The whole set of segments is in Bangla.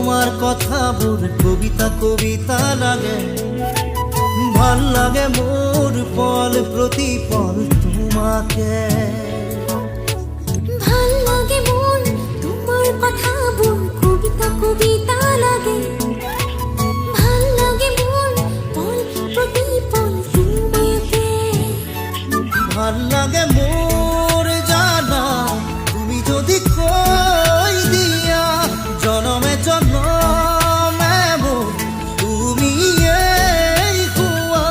তোমার কথা মোর কবিতা কবিতা লাগে, ভাল লাগে মোর পল প্রতিপল তোমাকে। ভাল লাগে মোর তোমার কথা মোর কবিতা কবিতা লাগে, ভাল লাগে মোর পল প্রতিপল তোমাকে। ভাল লাগে মোর জানা তুমি যদি কই দিয়া, জনমে জনমে মোর তুমি এই কুয়া।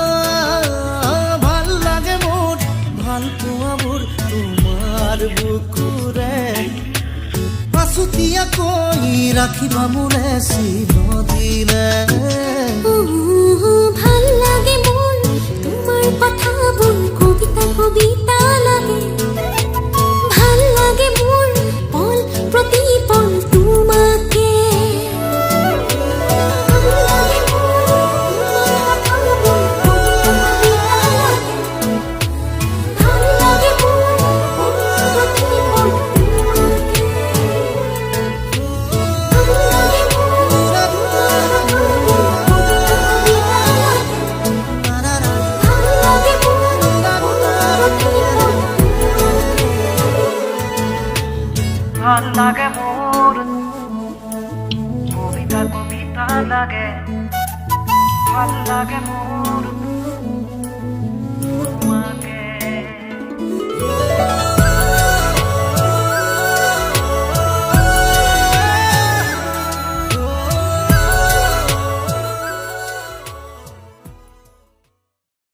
ভাল লাগে মোর ভাল পোৱা মোর তোমার বুকুরে, পাছুতিয়া কই রাখিবা মোরে চিৰদিনে। ভাল লাগে মোর তোমার কথা মোর কবিতা কবিতা লাগে, ভাল লাগে মোর পল প্রতিপল তোমাকে। ভাল লাগে মোর কবিতা কবিতা লাগে, ভাল লাগে মোর